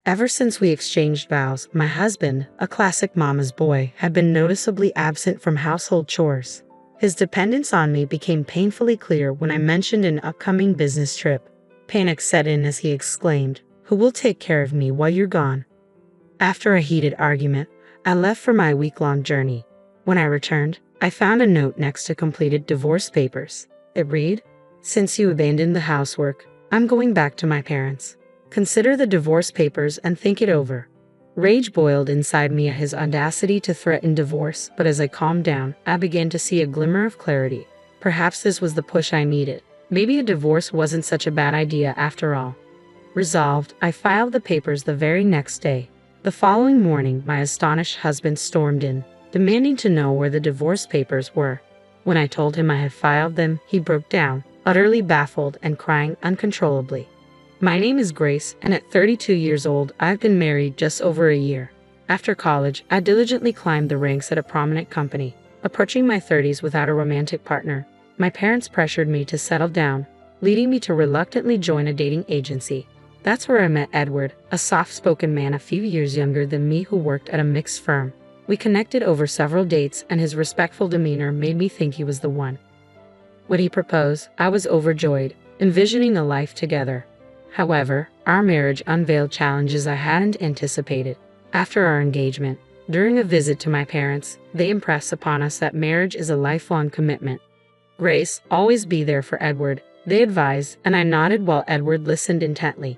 Ever since we exchanged vows, my husband, a classic mama's boy, had been noticeably absent from household chores. His dependence on me became painfully clear when I mentioned an upcoming business trip. Panic set in as he exclaimed, "Who will take care of me while you're gone?" After a heated argument, I left for my week-long journey. When I returned, I found a note next to completed divorce papers. It read, "Since you abandoned the housework, I'm going back to my parents. Consider the divorce papers and think it over." Rage boiled inside me at his audacity to threaten divorce, but as I calmed down, I began to see a glimmer of clarity. Perhaps this was the push I needed. Maybe a divorce wasn't such a bad idea after all. Resolved, I filed the papers the very next day. The following morning, my astonished husband stormed in, demanding to know where the divorce papers were. When I told him I had filed them, he broke down, utterly baffled and crying uncontrollably. My name is Grace, and at 32 years old, I've been married just over a year. After college, I diligently climbed the ranks at a prominent company. Approaching my 30s without a romantic partner, my parents pressured me to settle down, leading me to reluctantly join a dating agency. That's where I met Edward, a soft-spoken man a few years younger than me who worked at a mixed firm. We connected over several dates, and his respectful demeanor made me think he was the one. When he proposed, I was overjoyed, envisioning a life together. However, our marriage unveiled challenges I hadn't anticipated. After our engagement, during a visit to my parents, they impressed upon us that marriage is a lifelong commitment. "Grace, always be there for Edward," they advised, and I nodded while Edward listened intently.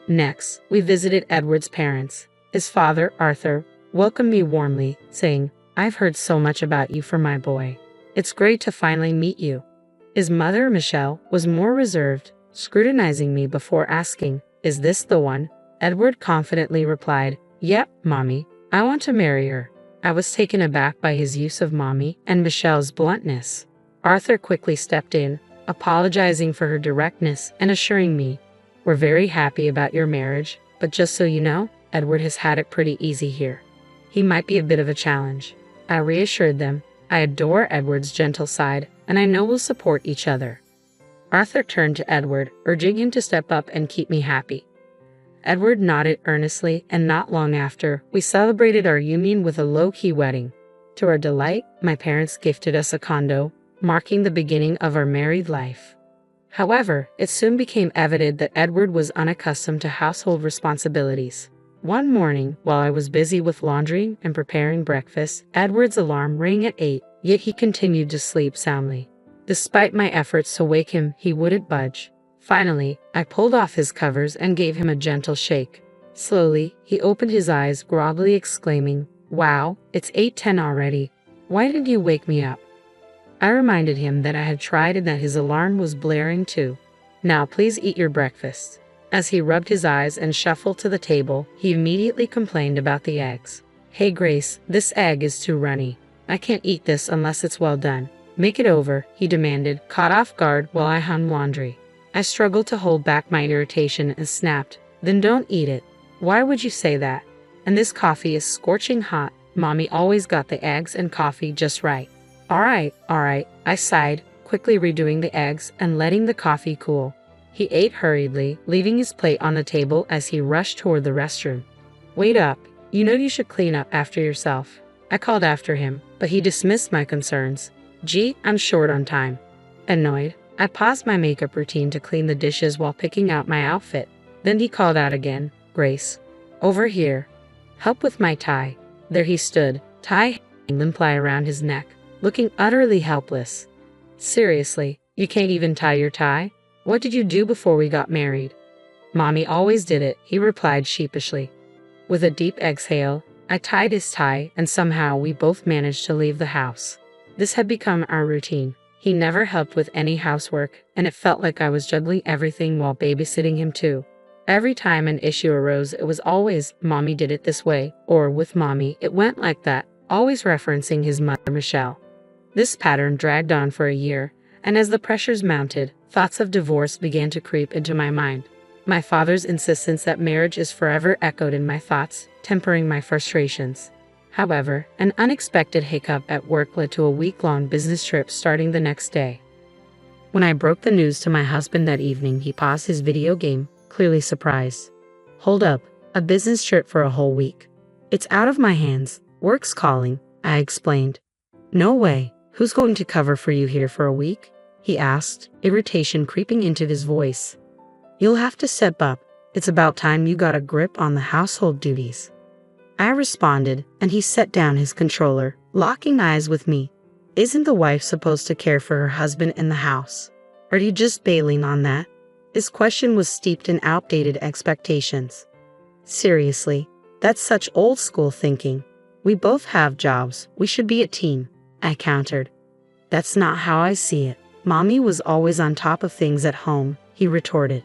Next, we visited Edward's parents. His father, Arthur, welcomed me warmly, saying, "I've heard so much about you from my boy. It's great to finally meet you." His mother, Michelle, was more reserved, scrutinizing me before asking, "Is this the one?" Edward confidently replied, "Yep, Mommy, I want to marry her." I was taken aback by his use of Mommy and Michelle's bluntness. Arthur quickly stepped in, apologizing for her directness and assuring me, "We're very happy about your marriage, but just so you know, Edward has had it pretty easy here. He might be a bit of a challenge." I reassured them, "I adore Edward's gentle side, and I know we'll support each other." Arthur turned to Edward, urging him to step up and keep me happy. Edward nodded earnestly, and not long after, we celebrated our union with a low-key wedding. To our delight, my parents gifted us a condo, marking the beginning of our married life. However, it soon became evident that Edward was unaccustomed to household responsibilities. One morning, while I was busy with laundry and preparing breakfast, Edward's alarm rang at 8, yet he continued to sleep soundly. Despite my efforts to wake him, he wouldn't budge. Finally, I pulled off his covers and gave him a gentle shake. Slowly, he opened his eyes, groggily exclaiming, "Wow, it's 8:10 already. Why didn't you wake me up?" I reminded him that I had tried and that his alarm was blaring too. "Now please eat your breakfast." As he rubbed his eyes and shuffled to the table, he immediately complained about the eggs. "Hey Grace, this egg is too runny. I can't eat this unless it's well done. Make it over," he demanded, caught off guard while I hung laundry. I struggled to hold back my irritation and snapped, "Then don't eat it. Why would you say that? And this coffee is scorching hot. Mommy always got the eggs and coffee just right." All right, I sighed, quickly redoing the eggs and letting the coffee cool. He ate hurriedly, leaving his plate on the table as he rushed toward the restroom. "Wait up, you know you should clean up after yourself." I called after him, but he dismissed my concerns. "Gee, I'm short on time." Annoyed, I paused my makeup routine to clean the dishes while picking out my outfit. Then he called out again, "Grace, over here. Help with my tie." There he stood, tie hanging limp around his neck, looking utterly helpless. "Seriously, you can't even tie your tie? What did you do before we got married?" "Mommy always did it," he replied sheepishly. With a deep exhale, I tied his tie, and somehow we both managed to leave the house. This had become our routine. He never helped with any housework, and it felt like I was juggling everything while babysitting him too. Every time an issue arose, it was always, "Mommy did it this way," or "With Mommy, it went like that," always referencing his mother, Michelle. This pattern dragged on for a year, and as the pressures mounted, thoughts of divorce began to creep into my mind. My father's insistence that marriage is forever echoed in my thoughts, tempering my frustrations. However, an unexpected hiccup at work led to a week-long business trip starting the next day. When I broke the news to my husband that evening, he paused his video game, clearly surprised. "Hold up, A business trip for a whole week. It's out of my hands. Work's calling, I explained. No way. Who's going to cover for you here for a week? He asked, irritation creeping into his voice. You'll have to step up. It's about time you got a grip on the household duties. I responded, and he set down his controller, locking eyes with me. Isn't the wife supposed to care for her husband in the house? Are you just bailing on that? His question was steeped in outdated expectations. Seriously, that's such old school thinking. We both have jobs. We should be a team, I countered. That's not how I see it. Mommy was always on top of things at home, he retorted.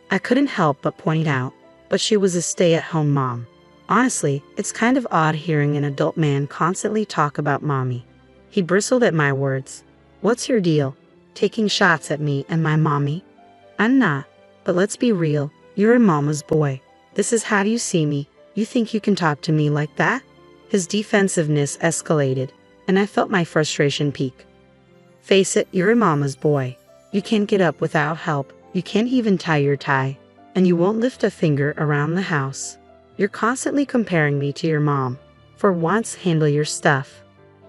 I couldn't help but point out, but she was a stay-at-home mom. Honestly, it's kind of odd hearing an adult man constantly talk about mommy. He bristled at my words. What's your deal? Taking shots at me and my mommy? I'm not, but let's be real. You're a mama's boy. This is how you see me. You think you can talk to me like that? His defensiveness escalated, and I felt my frustration peak. Face it, you're a mama's boy. You can't get up without help. You can't even tie your tie. And you won't lift a finger around the house. You're constantly comparing me to your mom. For once, handle your stuff.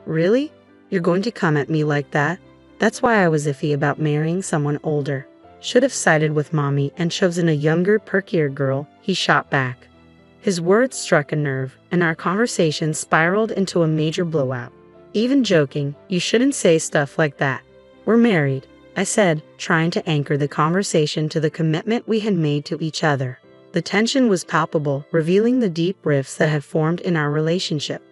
Really? You're going to come at me like that? That's why I was iffy about marrying someone older. Should have sided with mommy and chosen a younger, perkier girl, he shot back. His words struck a nerve, and our conversation spiraled into a major blowout. Even joking, you shouldn't say stuff like that. We're married, I said, trying to anchor the conversation to the commitment we had made to each other. The tension was palpable, revealing the deep rifts that had formed in our relationship.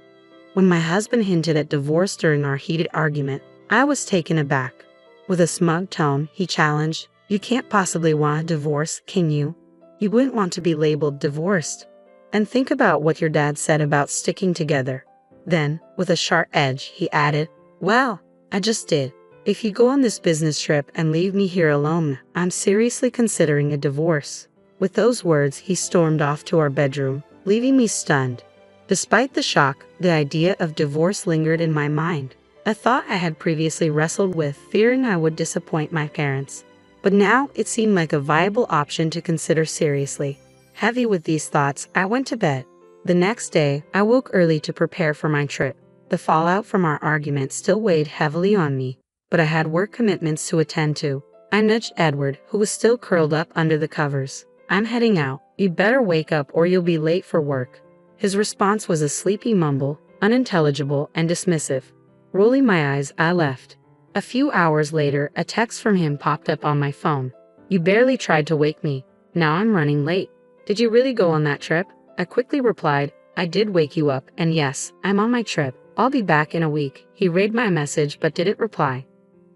When my husband hinted at divorce during our heated argument, I was taken aback. With a smug tone, he challenged, You can't possibly want a divorce, can you? You wouldn't want to be labeled divorced. And think about what your dad said about sticking together. Then, with a sharp edge, he added, Well, I just did. If you go on this business trip and leave me here alone, I'm seriously considering a divorce. With those words, he stormed off to our bedroom, leaving me stunned. Despite the shock, the idea of divorce lingered in my mind, a thought I had previously wrestled with, fearing I would disappoint my parents. But now it seemed like a viable option to consider seriously. Heavy with these thoughts, I went to bed. The next day, I woke early to prepare for my trip. The fallout from our argument still weighed heavily on me, but I had work commitments to attend to. I nudged Edward, who was still curled up under the covers. I'm heading out. You better wake up or you'll be late for work. His response was a sleepy mumble, unintelligible and dismissive. Rolling my eyes, I left. A few hours later, a text from him popped up on my phone. You barely tried to wake me. Now I'm running late. Did you really go on that trip? I quickly replied, I did wake you up, and yes, I'm on my trip. I'll be back in a week. He read my message but didn't reply.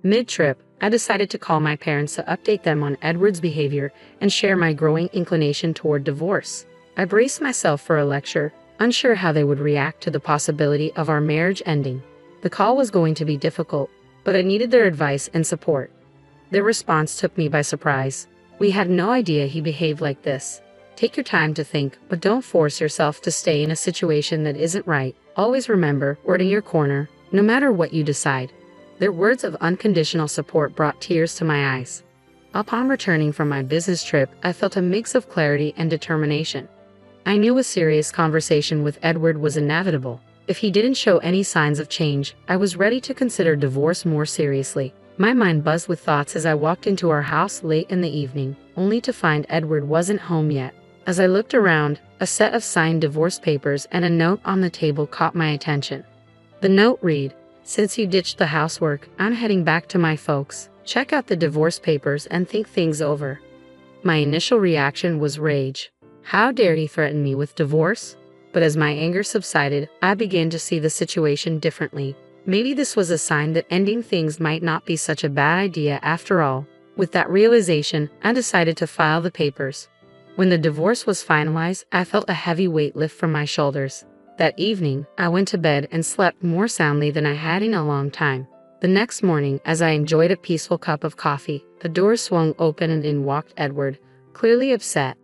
Mid-trip, I decided to call my parents to update them on Edward's behavior and share my growing inclination toward divorce. I braced myself for a lecture, unsure how they would react to the possibility of our marriage ending. The call was going to be difficult, but I needed their advice and support. Their response took me by surprise. We had no idea he behaved like this. Take your time to think, but don't force yourself to stay in a situation that isn't right. Always remember, we're in your corner, no matter what you decide. Their words of unconditional support brought tears to my eyes. Upon returning from my business trip, I felt a mix of clarity and determination. I knew a serious conversation with Edward was inevitable. If he didn't show any signs of change, I was ready to consider divorce more seriously. My mind buzzed with thoughts as I walked into our house late in the evening, only to find Edward wasn't home yet. As I looked around, a set of signed divorce papers and a note on the table caught my attention. The note read, Since you ditched the housework, I'm heading back to my folks. Check out the divorce papers and think things over. My initial reaction was rage. How dare he threaten me with divorce? But as my anger subsided, I began to see the situation differently. Maybe this was a sign that ending things might not be such a bad idea after all. With that realization, I decided to file the papers. When the divorce was finalized, I felt a heavy weight lift from my shoulders. That evening, I went to bed and slept more soundly than I had in a long time. The next morning, as I enjoyed a peaceful cup of coffee, the door swung open and in walked Edward, clearly upset.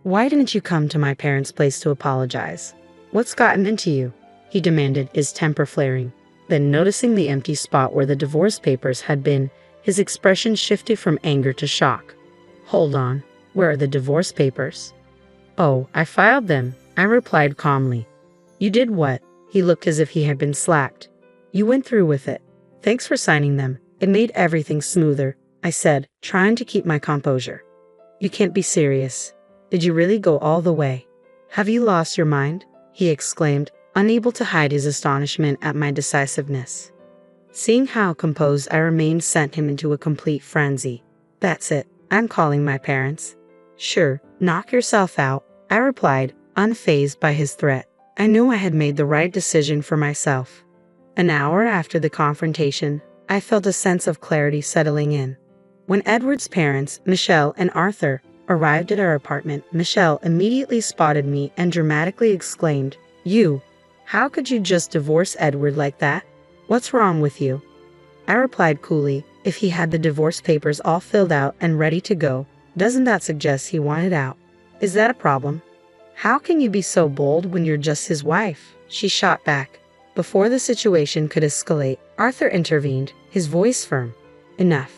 Why didn't you come to my parents' place to apologize? What's gotten into you? He demanded, his temper flaring. Then, noticing the empty spot where the divorce papers had been, his expression shifted from anger to shock. Hold on, where are the divorce papers? Oh, I filed them, I replied calmly. You did what? He looked as if he had been slapped. You went through with it. Thanks for signing them. It made everything smoother, I said, trying to keep my composure. You can't be serious. Did you really go all the way? Have you lost your mind? He exclaimed, unable to hide his astonishment at my decisiveness. Seeing how composed I remained sent him into a complete frenzy. That's it. I'm calling my parents. Sure, knock yourself out, I replied, unfazed by his threat. I knew I had made the right decision for myself. An hour after the confrontation, I felt a sense of clarity settling in. When Edward's parents, Michelle and Arthur, arrived at our apartment, Michelle immediately spotted me and dramatically exclaimed, "You! How could you just divorce Edward like that? What's wrong with you?" I replied coolly, if he had the divorce papers all filled out and ready to go, doesn't that suggest he wanted out? Is that a problem? How can you be so bold when you're just his wife? She shot back. Before the situation could escalate, Arthur intervened, his voice firm. Enough.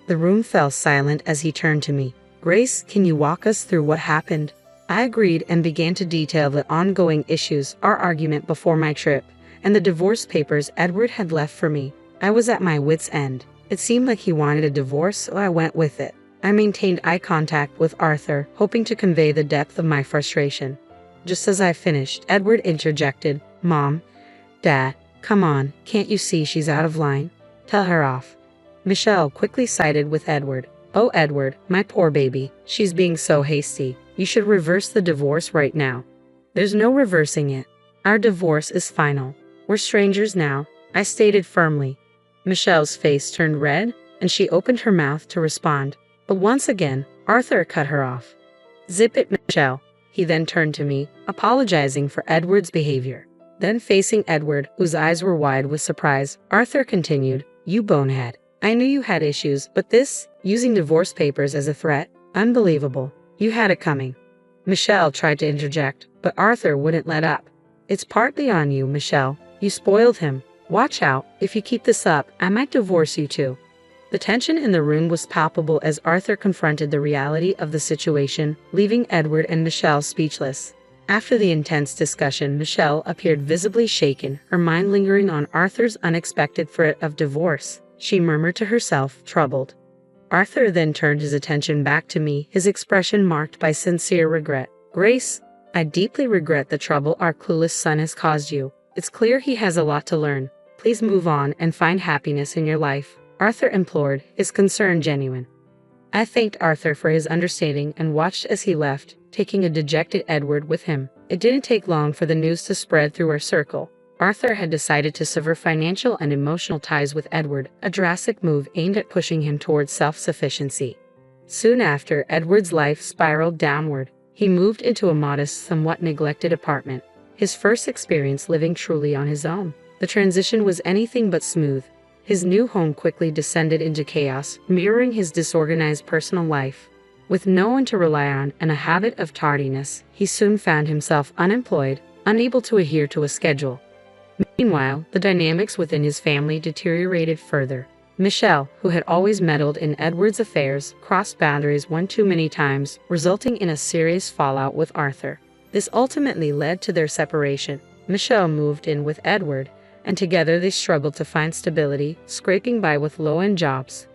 The room fell silent as he turned to me. Grace, can you walk us through what happened? I agreed and began to detail the ongoing issues, our argument before my trip, and the divorce papers Edward had left for me. I was at my wit's end. It seemed like he wanted a divorce, so I went with it. I maintained eye contact with Arthur, hoping to convey the depth of my frustration. Just as I finished, Edward interjected, Mom, Dad, come on, can't you see she's out of line? Tell her off. Michelle quickly sided with Edward. Oh, Edward, my poor baby, she's being so hasty. You should reverse the divorce right now. There's no reversing it. Our divorce is final. We're strangers now, I stated firmly. Michelle's face turned red, and she opened her mouth to respond. But once again, Arthur cut her off. Zip it, Michelle. He then turned to me, apologizing for Edward's behavior. Then facing Edward, whose eyes were wide with surprise, Arthur continued, You bonehead. I knew you had issues, but this, using divorce papers as a threat, unbelievable. You had it coming. Michelle tried to interject, but Arthur wouldn't let up. It's partly on you, Michelle. You spoiled him. Watch out. If you keep this up, I might divorce you too. The tension in the room was palpable as Arthur confronted the reality of the situation, leaving Edward and Michelle speechless. After the intense discussion, Michelle appeared visibly shaken, her mind lingering on Arthur's unexpected threat of divorce. She murmured to herself, troubled. Arthur then turned his attention back to me, his expression marked by sincere regret. Grace, I deeply regret the trouble our clueless son has caused you. It's clear he has a lot to learn. Please move on and find happiness in your life, Arthur implored, his concern genuine. I thanked Arthur for his understanding and watched as he left, taking a dejected Edward with him. It didn't take long for the news to spread through our circle. Arthur had decided to sever financial and emotional ties with Edward, a drastic move aimed at pushing him towards self-sufficiency. Soon after, Edward's life spiraled downward. He moved into a modest, somewhat neglected apartment, his first experience living truly on his own. The transition was anything but smooth. His new home quickly descended into chaos, mirroring his disorganized personal life. With no one to rely on and a habit of tardiness, he soon found himself unemployed, unable to adhere to a schedule. Meanwhile, the dynamics within his family deteriorated further. Michelle, who had always meddled in Edward's affairs, crossed boundaries one too many times, resulting in a serious fallout with Arthur. This ultimately led to their separation. Michelle moved in with Edward, and together they struggled to find stability, scraping by with low-end jobs.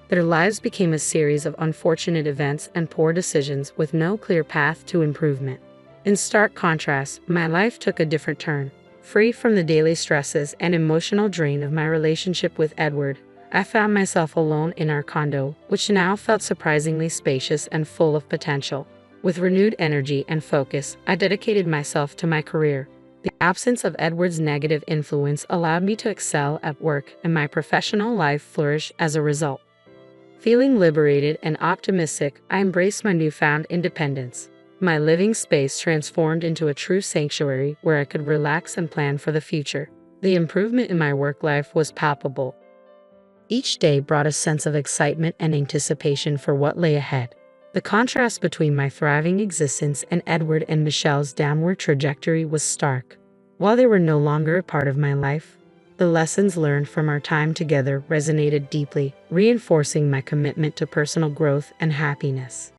Their lives became a series of unfortunate events and poor decisions with no clear path to improvement. In stark contrast, my life took a different turn. Free from the daily stresses and emotional drain of my relationship with Edward, I found myself alone in our condo, which now felt surprisingly spacious and full of potential. With renewed energy and focus, I dedicated myself to my career. The absence of Edward's negative influence allowed me to excel at work, and my professional life flourished as a result. Feeling liberated and optimistic, I embraced my newfound independence. My living space transformed into a true sanctuary where I could relax and plan for the future. The improvement in my work life was palpable. Each day brought a sense of excitement and anticipation for what lay ahead. The contrast between my thriving existence and Edward and Michelle's downward trajectory was stark. While they were no longer a part of my life, the lessons learned from our time together resonated deeply, reinforcing my commitment to personal growth and happiness.